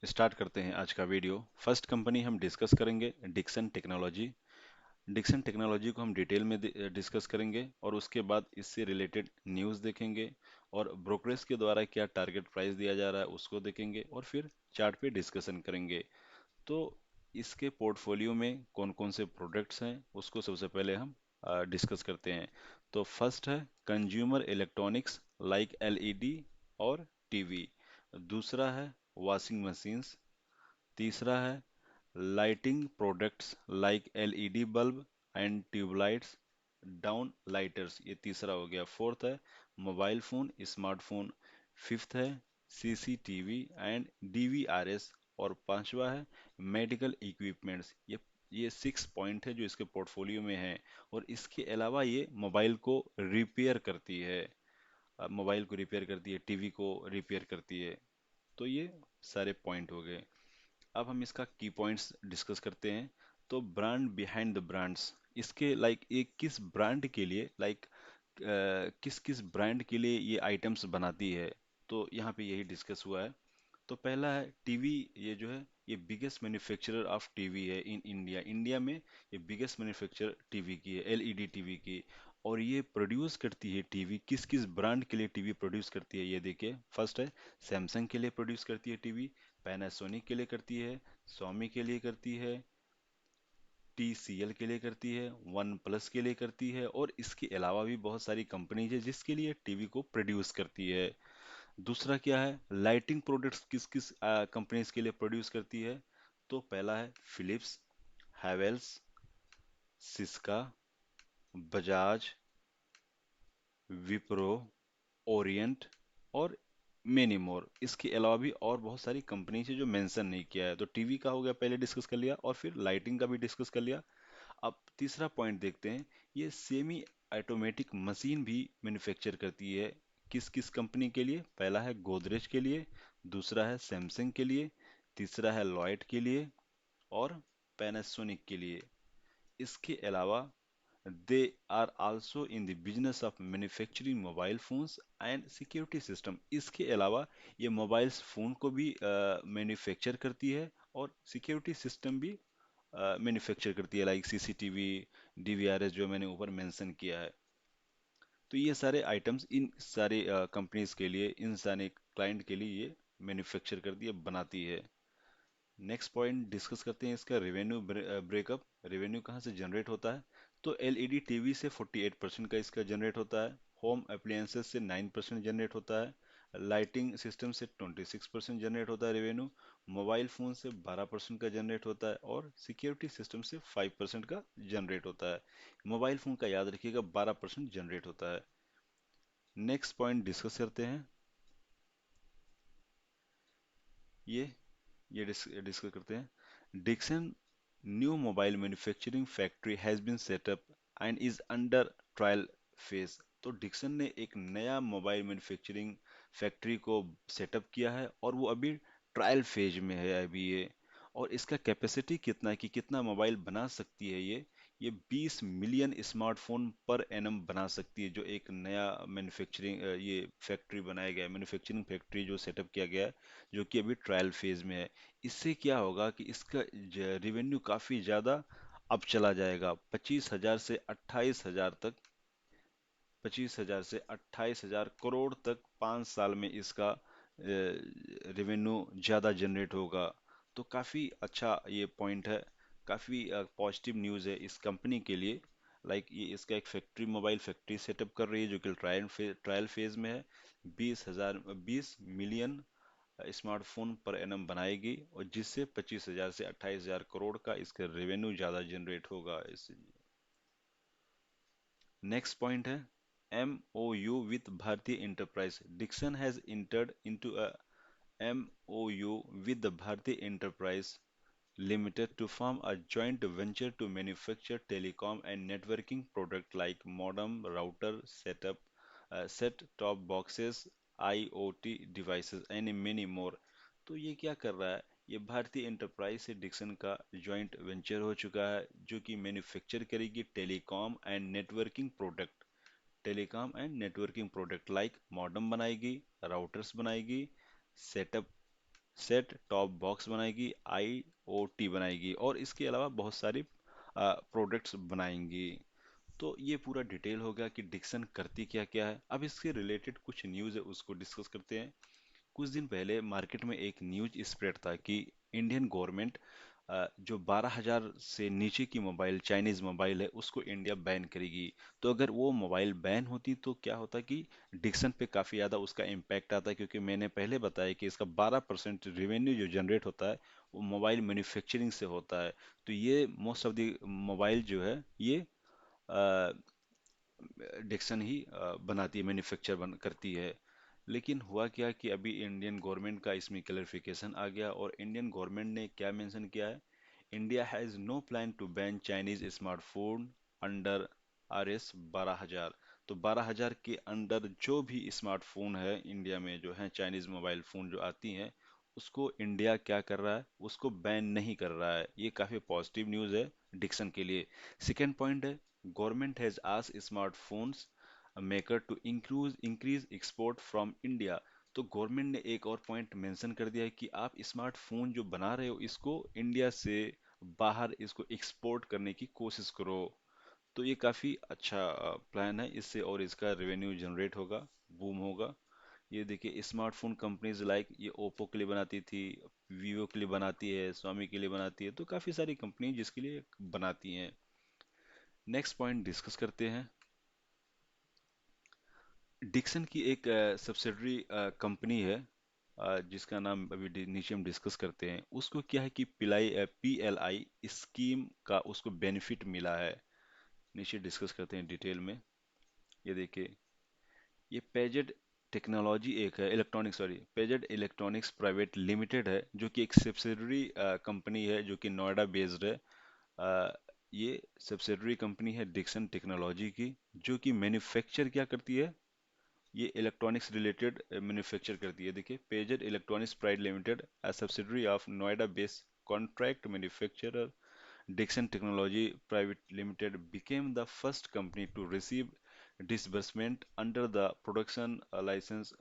Start करते हैं आज का वीडियो। फर्स्ट कंपनी हम डिस्कस करेंगे डिक्सन टेक्नोलॉजी। डिक्सन टेक्नोलॉजी को हम डिटेल में डिस्कस करेंगे और उसके बाद इससे रिलेटेड न्यूज़ देखेंगे और ब्रोकरेज के द्वारा क्या टारगेट प्राइस दिया जा रहा है उसको देखेंगे और फिर चार्ट पे डिस्कशन करेंगे। तो इसके पोर्टफोलियो में कौन कौन से प्रोडक्ट्स हैं उसको सबसे पहले हम डिस्कस करते हैं। तो फर्स्ट है कंज्यूमर इलेक्ट्रॉनिक्स लाइक एलईडी और टीवी। दूसरा है वॉशिंग मशीन्स। तीसरा है lighting products like LED bulb and tubelights, down lighters, ये तीसरा हो गया। फोर्थ है मोबाइल फोन स्मार्टफोन। फिफ्थ है सीसीटीवी एंड डीवीआरएस। और पांचवा है मेडिकल इक्विपमेंट्स। ये 6 पॉइंट है जो इसके पोर्टफोलियो में है। और इसके अलावा ये मोबाइल को रिपेयर करती है। मोबाइल को रिपेयर करती है, टीवी को रिपेयर करती है। तो ये सारे पॉइंट हो गए। अब हम इसका की पॉइंट्स डिस्कस करते हैं। तो ब्रांड बिहाइंड द ब्रांड्स, इसके ये किस ब्रांड के लिए किस किस ब्रांड के लिए ये आइटम्स बनाती है। तो यहाँ पे यही डिस्कस हुआ है। तो पहला है टीवी। ये जो है ये बिगेस्ट मैन्युफैक्चरर ऑफ टीवी है इन इंडिया। इंडिया में ये बिगेस्ट मैन्युफैक्चरर टीवी की है, एलईडी टीवी की। और ये प्रोड्यूस करती है टीवी, किस किस ब्रांड के लिए टीवी प्रोड्यूस करती है ये देखिए। फर्स्ट है सैमसंग के लिए प्रोड्यूस करती है टीवी, पैनासोनिक के लिए करती है, सोनी के लिए करती है, टीसीएल के लिए करती है, वन प्लस के लिए करती है। और इसके अलावा भी बहुत सारी कंपनीज है जिसके लिए टीवी को प्रोड्यूस करती है। दूसरा क्या है लाइटिंग प्रोडक्ट्स किस किस कंपनीज के लिए प्रोड्यूस करती है। तो पहला है फिलिप्स, हैवेल्स, सिस्का, बजाज, विप्रो, ओरिएंट और मेनी मोर। इसके अलावा भी और बहुत सारी कंपनी है जो मेंशन नहीं किया है। तो टीवी का हो गया, पहले डिस्कस कर लिया, और फिर लाइटिंग का भी डिस्कस कर लिया। अब तीसरा पॉइंट देखते हैं। ये सेमी ऑटोमेटिक मशीन भी मैन्युफैक्चर करती है। किस किस कंपनी के लिए। पहला है गोदरेज के लिए, दूसरा है सैमसंग के लिए, तीसरा है लॉयड के लिए और पैनासोनिक के लिए। इसके अलावा they are also in the business of manufacturing mobile phones and security system. इसके अलावा ये मोबाइल फोन को भी मैन्युफैक्चर करती है और सिक्योरिटी सिस्टम भी मैन्युफैक्चर करती है, लाइक सीसीटीवी, डीवीआरएस जो मैंने ऊपर मेंशन किया है। तो ये सारे आइटम्स इन सारे कंपनीज के लिए, इन सारे क्लाइंट के लिए ये मैन्युफैक्चर करती है, बनाती है। नेक्स्ट पॉइंट डिस्कस करते हैं इसका रेवेन्यू ब्रेकअप। रेवेन्यू कहाँ से जनरेट होता है। तो एलईडी टीवी से 48% का इसका जनरेट होता है, होम अप्लायंसेस से 9% जनरेट होता है, लाइटिंग सिस्टम से 26% जनरेट होता है रेवेन्यू, मोबाइल फोन से 12% का जनरेट होता है और सिक्योरिटी सिस्टम से 5% का जनरेट होता है। मोबाइल फोन का याद रखिएगा 12% जनरेट होता है। नेक्स्ट पॉइंट डिस्कस करते हैं। ये ये डिस्कस करते हैं। Dixon new mobile manufacturing factory has been set up and is under trial phase. तो डिक्सन ने एक नया मोबाइल मैन्युफैक्चरिंग फैक्ट्री को सेटअप किया है और वो अभी ट्रायल फेज में है अभी ये। और इसका कैपेसिटी कितना है कि कितना मोबाइल बना सकती है ये 20 मिलियन स्मार्टफोन पर एनम बना सकती है। जो एक नया मैन्युफैक्चरिंग ये फैक्ट्री बनाया गया है, मैन्युफैक्चरिंग फैक्ट्री जो सेटअप किया गया है, जो कि अभी ट्रायल फेज में है। इससे क्या होगा कि इसका रेवेन्यू काफी ज्यादा अब चला जाएगा, 25,000 से 28,000 तक 5 साल में इसका रेवेन्यू ज्यादा जनरेट होगा। तो काफी अच्छा ये पॉइंट है, काफी पॉजिटिव न्यूज़ है इस कंपनी के लिए। ये इसका एक फैक्ट्री, मोबाइल फैक्ट्री सेटअप कर रही है जो कि ट्रायल फेज में है। 20 मिलियन स्मार्टफोन पर एनम बनाएगी और जिससे 25,000 से 28,000 करोड़ का इसका रेवेन्यू ज़्यादा जनरेट होगा इस। नेक्स्ट पॉइंट है MOU with Bharatiya enterprise. Dixon has entered into a MOU with the Bharti Enterprise Limited to form a joint venture to manufacture telecom and networking product like modem, router, set-top boxes, IoT devices and many more। तो ये क्या कर रहा है, ये भारतीय enterprise से Dixon का जॉइंट वेंचर हो चुका है जो कि मैन्युफैक्चर करेगी telecom and networking product like modem बनाएगी, राउटर्स बनाएगी, सेटअप सेट टॉप बॉक्स बनाएगी, आईओटी बनाएगी और इसके अलावा बहुत सारी प्रोडक्ट्स बनाएंगी। तो ये पूरा डिटेल हो गया कि डिक्सन करती क्या क्या है। अब इसके रिलेटेड कुछ न्यूज़ है उसको डिस्कस करते हैं। कुछ दिन पहले मार्केट में एक न्यूज स्प्रेड था कि इंडियन गवर्नमेंट जो 12,000 से नीचे की मोबाइल चाइनीज मोबाइल है उसको इंडिया बैन करेगी। तो अगर वो मोबाइल बैन होती तो क्या होता कि डिक्सन पे काफ़ी ज़्यादा उसका इम्पैक्ट आता है, क्योंकि मैंने पहले बताया कि इसका 12% रेवेन्यू जो जनरेट होता है वो मोबाइल मैन्युफैक्चरिंग से होता है। तो ये मोस्ट ऑफ द मोबाइल जो है ये डिक्सन ही बनाती है, मैन्युफैक्चर करती है। लेकिन हुआ क्या कि अभी इंडियन गवर्नमेंट का इसमें क्लैरिफिकेशन आ गया और इंडियन गवर्नमेंट ने क्या मेंशन किया है, India has no plan to ban Chinese smartphone under RS 12,000। तो 12,000 के अंडर जो भी स्मार्टफोन है इंडिया में जो है चाइनीज मोबाइल फोन जो आती हैं उसको इंडिया क्या कर रहा है, उसको बैन नहीं कर रहा है। ये काफ़ी पॉजिटिव न्यूज़ है डिक्सन के लिए। सेकेंड पॉइंट है, government has asked smartphones maker to increase export from India. तो गवर्नमेंट ने एक और पॉइंट मेंशन कर दिया है कि आप स्मार्टफोन जो बना रहे हो इसको इंडिया से बाहर इसको एक्सपोर्ट करने की कोशिश करो। तो ये काफ़ी अच्छा प्लान है, इससे और इसका रेवेन्यू जनरेट होगा, बूम होगा। ये देखिए स्मार्टफोन कंपनीज लाइक ये ओप्पो के लिए बनाती थी, वीवो के लिए बनाती है, स्वामी के लिए बनाती है, तो काफ़ी सारी कंपनी जिसके लिए बनाती हैं। नेक्स्ट पॉइंट डिस्कस करते हैं। डिक्सन की एक सब्सिडरी कंपनी है जिसका नाम अभी नीचे हम डिस्कस करते हैं। उसको क्या है कि PLI स्कीम का उसको बेनिफिट मिला है। नीचे डिस्कस करते हैं डिटेल में। ये देखिए, ये पेजेड टेक्नोलॉजी एक है इलेक्ट्रॉनिक सॉरी पेजेड इलेक्ट्रॉनिक्स प्राइवेट लिमिटेड है जो कि एक सब्सिडरी कंपनी है जो कि नोएडा बेस्ड है। अ, ये सब्सिडरी कंपनी है डिक्सन टेक्नोलॉजी की, जो कि मैन्युफैक्चर क्या करती है, ये इलेक्ट्रॉनिक्स रिलेटेड मैन्युफैक्चर करती है। देखिए, pager electronics private limited a subsidiary of Noida based contract manufacturer Dixon Technology Private Limited became the first company to receive disbursement under the production license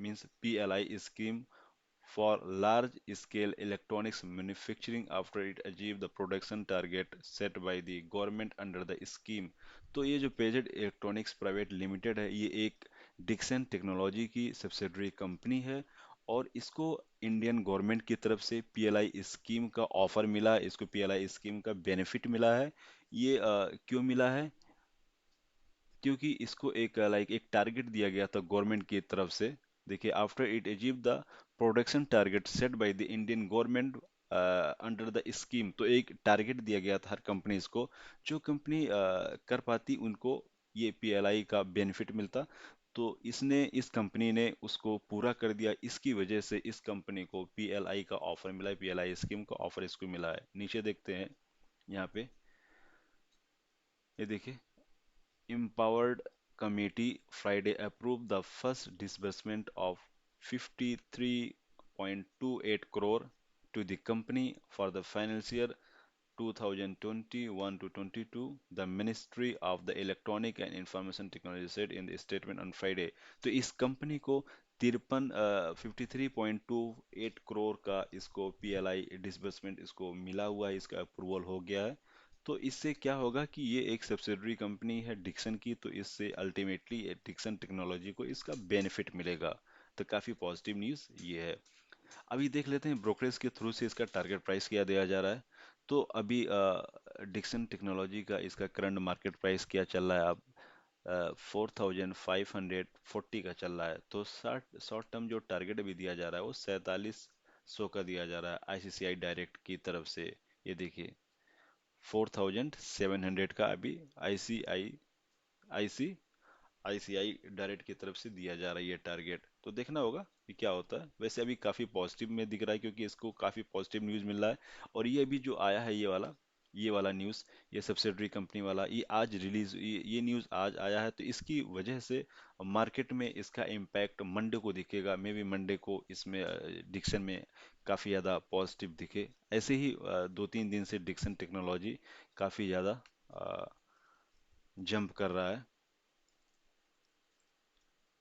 means PLI scheme for large-scale electronics manufacturing after it achieved the production target set by the government under the scheme। तो ये जो paged electronics private limited है ये एक Dixon technology की subsidiary company है और इसको इंडियन गवर्नमेंट की तरफ से PLI स्कीम का ऑफर मिला है, इसको PLI स्कीम का बेनिफिट मिला है। ये क्यों मिला है, क्योंकि इसको एक एक टारगेट दिया गया था गवर्नमेंट की तरफ से। देखिए, after it achieve the production target set by the Indian government under the scheme. तो एक टारगेट दिया गया था हर कंपनीज को, जो कंपनी कर पाती उनको ये PLI का बेनिफिट मिलता। तो इसने इस कंपनी ने उसको पूरा कर दिया, इसकी वजह से इस कंपनी को PLI का ऑफर मिला है, PLI स्कीम का ऑफर इसको मिला है। नीचे देखते हैं यहाँ पे, ये देखिए, Empowered Committee Friday approved the first disbursement of 53.28 crore to the company for the financial year 2021 to 22, the Ministry of the Electronic and Information Technology said in the statement on Friday। तो इस company को 53.28 करोड़ का इसको PLI disbursement इसको मिला हुआ है, इसका अप्रूवल हो गया है। तो इससे क्या होगा कि ये एक सब्सिडरी कंपनी है डिक्सन की, तो इससे अल्टीमेटली डिक्सन टेक्नोलॉजी को इसका बेनिफिट मिलेगा। तो काफ़ी पॉजिटिव न्यूज़ ये है। अभी देख लेते हैं ब्रोकरेज के थ्रू से इसका टारगेट प्राइस क्या दिया जा रहा है। तो अभी डिक्सन टेक्नोलॉजी का इसका करंट मार्केट प्राइस क्या चल रहा है, अब 4,540 का चल रहा है। तो शॉर्ट टर्म जो टारगेट अभी दिया जा रहा है वो 4700 का दिया जा रहा है ICICI डायरेक्ट की तरफ से। ये देखिए, 4,700 का अभी ICICI डायरेक्ट की तरफ से दिया जा रहा है ये टारगेट। तो देखना होगा कि क्या होता है। वैसे अभी काफी पॉजिटिव में दिख रहा है क्योंकि इसको काफी पॉजिटिव न्यूज मिल रहा है। और ये अभी जो आया है ये वाला न्यूज, ये सब्सिडरी कंपनी वाला, ये आज रिलीज, ये न्यूज आज आया है। तो इसकी वजह से मार्केट में इसका इम्पैक्ट मंडे को दिखेगा। मे बी मंडे को इसमें डिक्सन में काफी ज्यादा पॉजिटिव दिखे। ऐसे ही 2-3 दिन से डिक्सन टेक्नोलॉजी काफी ज्यादा जंप कर रहा है।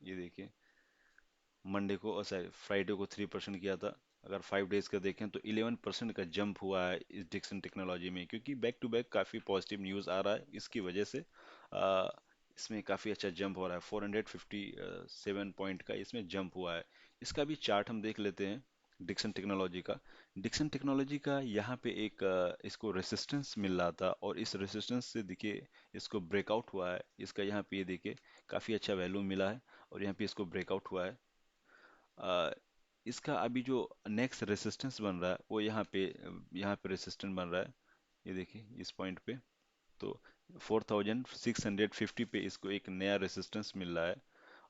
ये देखिए, मंडे को सॉरी फ्राइडे को 3% किया था, अगर 5 डेज का देखें तो 11% का जंप हुआ है इस डिक्सन टेक्नोलॉजी में, क्योंकि बैक टू बैक काफ़ी पॉजिटिव न्यूज़ आ रहा है, इसकी वजह से आ, इसमें काफ़ी अच्छा जंप हो रहा है। 457 पॉइंट का इसमें जंप हुआ है। इसका भी चार्ट हम देख लेते हैं डिक्सन टेक्नोलॉजी का। डिक्सन टेक्नोलॉजी का यहाँ पे एक इसको रेसिस्टेंस मिल रहा था, और इस रेसिस्टेंस से देखिए इसको ब्रेकआउट हुआ है। इसका यहाँ पे ये देखिए काफ़ी अच्छा वैल्यू मिला है, और यहाँ पे इसको ब्रेकआउट हुआ है। अ, इसका अभी जो नेक्स्ट रेसिस्टेंस बन रहा है वो यहाँ पे रेसिस्टेंस बन रहा है, ये देखिए इस पॉइंट पे। तो 4650 पे इसको एक नया रेसिस्टेंस मिल रहा है।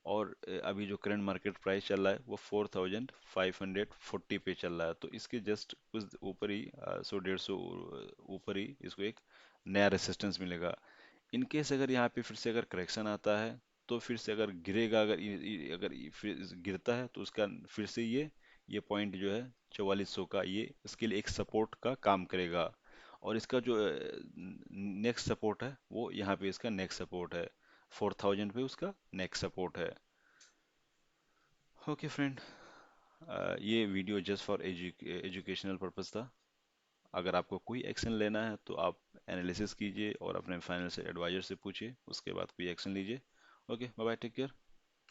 और अभी जो करंट मार्केट प्राइस चल रहा है वो 4540 पे चल रहा है। तो इसके जस्ट कुछ ऊपर ही 100 150 ऊपर ही इसको एक नया रेसिस्टेंस मिलेगा। इन केस अगर यहाँ पे फिर से अगर करेक्शन आता है, तो फिर से अगर गिरेगा, अगर फिर गिरता है तो उसका फिर से ये पॉइंट जो है 4400 का, ये इसके लिए एक सपोर्ट का काम करेगा। और इसका जो नेक्स्ट सपोर्ट है वो यहाँ पे इसका नेक्स्ट सपोर्ट है, 4000 पे उसका नेक्स्ट सपोर्ट है। ओके फ्रेंड, ये video just for educational purpose था। अगर आपको कोई एक्शन लेना है तो आप एनालिसिस कीजिए और अपने फाइनेंशियल एडवाइजर से पूछिए, उसके बाद कोई एक्शन लीजिए। Okay, bye bye, take care.